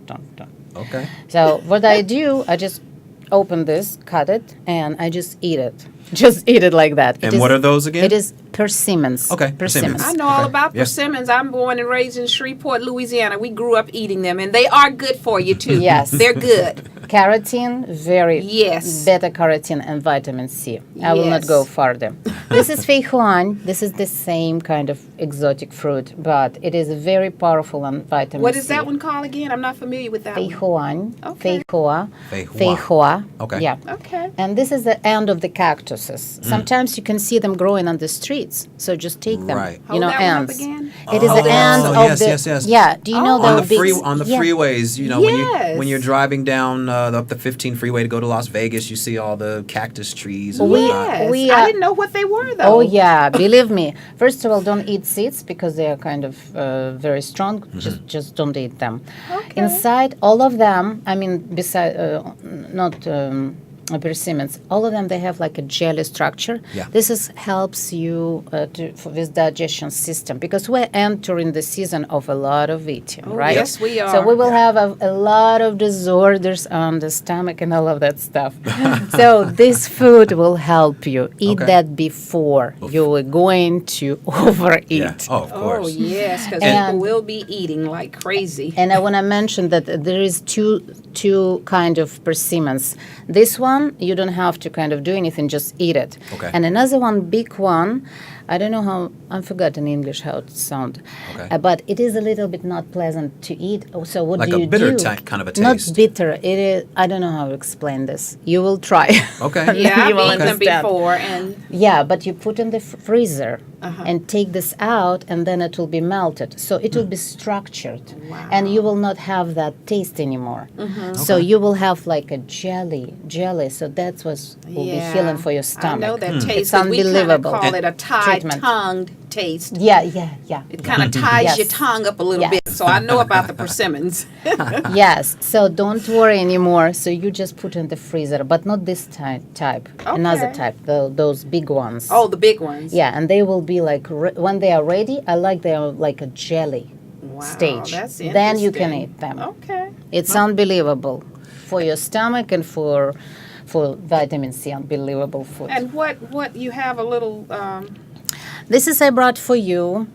Okay. So what I do, I just open this, cut it, and I just eat it. Just eat it like that. And what are those again? It is persimmons. Okay, persimmons. I know all about persimmons. I'm born and raised in Shreveport, Louisiana. We grew up eating them, and they are good for you, too. Yes. They're good. Carotene, very beta carotene and vitamin C. I will not go further. This is fei huan. This is the same kind of exotic fruit, but it is very powerful on vitamin C. What is that one called again? I'm not familiar with that fei one. huan. Fei hua. Okay. Yeah. Okay. And this is the end of the cactuses. Sometimes you can see them growing on the streets, so just take them. Right. You know, Hold that one up ends. again? It is the end of the. Yes. Yeah. Do you know on the the big on the freeways, you know, when you're driving down up the 15 freeway to go to Las Vegas, you see all the cactus trees. And whatnot. I didn't know what they were, though. Oh yeah, believe me. First of all, don't eat seeds because they are kind of very strong. Just don't eat them. Okay. Inside, all of them. I mean, beside not. Persimmons, all of them, they have like a jelly structure. Yeah. This helps you with digestion system because we're entering the season of a lot of eating, right? Yes, we are. So we will have a lot of disorders on the stomach and all of that stuff. So this food will help you. Eat that before you are going to overeat. Yeah. Oh, of course. Oh, yes, because people will be eating like crazy. And I want to mention that there is two kind of persimmons. This one, you don't have to kind of do anything, just eat it. Okay. And another one, big one, I don't know how, I forgot in English how it sounds. Okay. But it is a little bit not pleasant to eat. So what like do you do? Like a bitter kind of a taste. Not bitter. It is, I don't know how to explain this. You will try. Okay. Yeah, You will I've eaten them understand. before. And Yeah, but you put in the freezer and take this out, and then it will be melted. So it will be structured, and you will not have that taste anymore. So you will have like a jelly. So that's what will be healing for your stomach. I know that taste. It's 'cause we kind of unbelievable. call it a Treatment. tongued taste. Yeah. It kind of ties Yes. your tongue up a little Yes. bit. So I know about the persimmons. Yes. So don't worry anymore. So you just put in the freezer, but not this type. Another Okay. type. Those big ones. Oh, the big ones. Yeah, and they will be like when they are ready. I like they are like a jelly stage. That's Then you can interesting. eat them. Okay. It's unbelievable for your stomach and for vitamin C. Unbelievable food. And what you have a little This is I brought for you,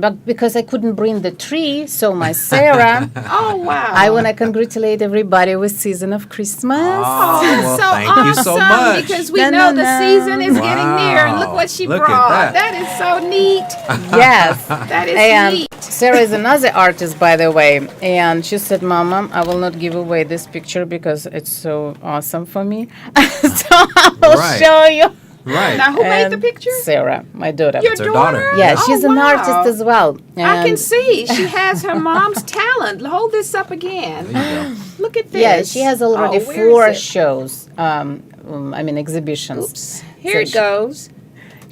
but because I couldn't bring the tree, so my Sarah. Oh wow. I want to congratulate everybody with season of Christmas. Oh, well, so thank awesome you so much. because we know the season is getting near, and look Wow. what she Look at brought. that. That is so neat. Yes. That is And neat. Sarah is another artist, by the way. And she said, Mama, I will not give away this picture because it's so awesome for me. So I will Right. show you. Right. Now, who made And the picture? Sarah, my daughter. Your It's her daughter. Yeah, Oh, she's an wow. artist as well. I can And- see she has her mom's talent. Hold this up again. Look at this. Yeah, she has already Oh, where 4 is it? shows. Exhibitions. Oops. Here it she- goes.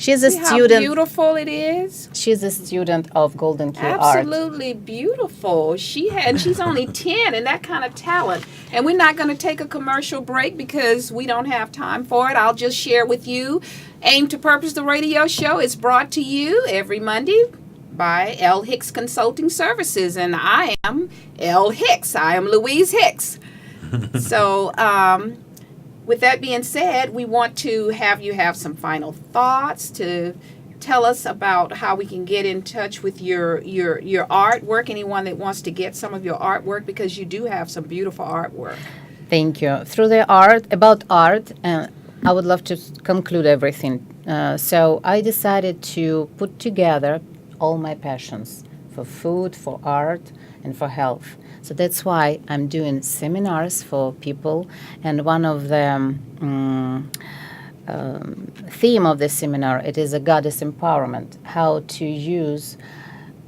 She's a See how student. beautiful it is. She's a student of Golden Key Art. Absolutely beautiful. She's only 10 and that kind of talent. And we're not going to take a commercial break because we don't have time for it. I'll just share with you. Aim to Purpose, the radio show, is brought to you every Monday by L. Hicks Consulting Services. And I am L. Hicks. I am Louise Hicks. So, with that being said, we want to have you have some final thoughts to tell us about how we can get in touch with your artwork. Anyone that wants to get some of your artwork, because you do have some beautiful artwork. Thank you. Through the about art, I would love to conclude everything. So I decided to put together all my passions for food, for art, and for health. So that's why I'm doing seminars for people, and one of the theme of the seminar, it is a goddess empowerment, how to use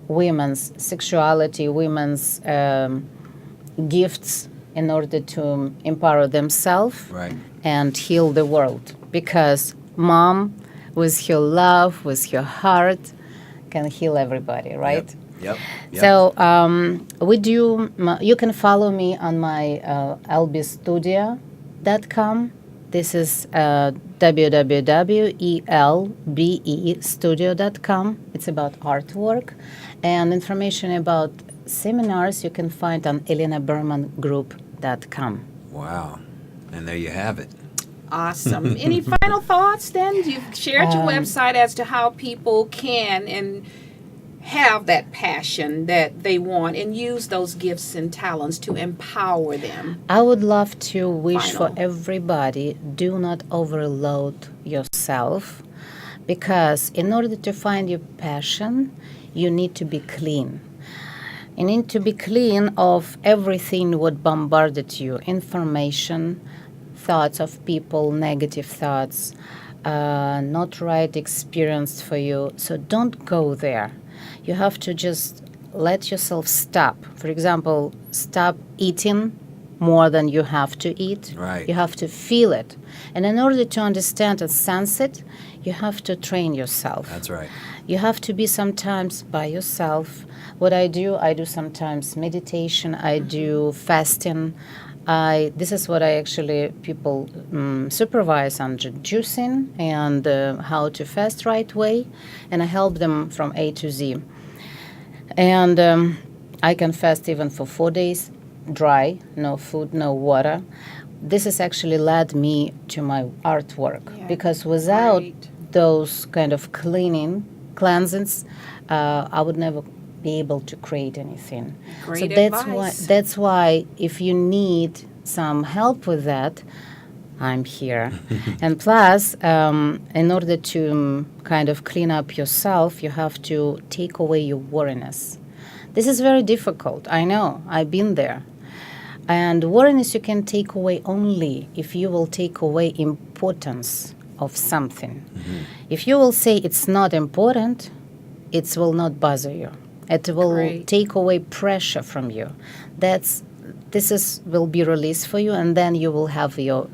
women's sexuality, women's gifts in order to empower themselves and heal the world. Because mom, with her love, with her heart, can heal everybody, right? Yep. So you can follow me on my lbstudio.com. This is www.elbestudio.com. It's about artwork. And information about seminars you can find on elenabermangroup.com. Wow. And there you have it. Awesome. Any final thoughts then? You've shared your website as to how people can and have that passion that they want and use those gifts and talents to empower them. I would love to wish for everybody, do not overload yourself, because in order to find your passion, you need to be clean. You need to be clean of everything what bombarded you, information, thoughts of people, negative thoughts, not right experience for you. So don't go there. You have to just let yourself stop. For example, stop eating more than you have to eat. Right. You have to feel it. And in order to understand and sense it, you have to train yourself. That's right. You have to be sometimes by yourself. What I do sometimes meditation, I do fasting. This is what I actually people supervise on juicing and how to fast right way, and I help them from A to Z. And I can fast even for 4 days, dry, no food, no water. This has actually led me to my artwork, because without those kind of cleansings, I would never be able to create anything. Great advice. That's why if you need some help with that, I'm here. And plus, in order to kind of clean up yourself, you have to take away your worriness. This is very difficult. I know. I've been there. And worriness you can take away only if you will take away importance of something. If you will say it's not important, it will not bother you. It will take away pressure from you. This will be released for you, and then you will have your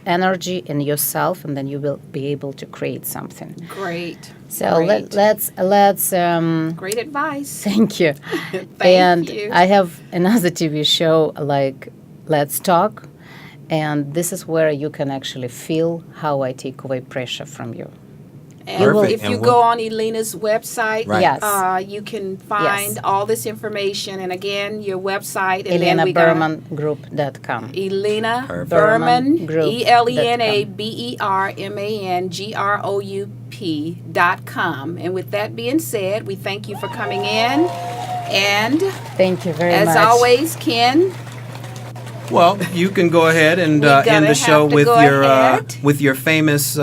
energy in yourself, and then you will be able to create something. Great. So let's great advice. Thank you. Thank you. I have another TV show like Let's Talk, and this is where you can actually feel how I take away pressure from you. And if you go on Elena's website, Yes. You can find all this information. And again, your website. ElenaBermanGroup.com. Elena Berman Group. ElenaBermangroup.com. And with that being said, we thank you for coming in. And thank you very much. As always, Ken. Well, you can go ahead and end the show with your famous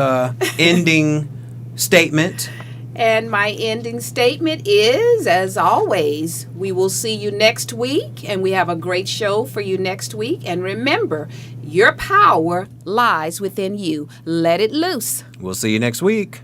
ending statement. And my ending statement is, as always, we will see you next week, and we have a great show for you next week. And remember, your power lies within you. Let it loose. We'll see you next week.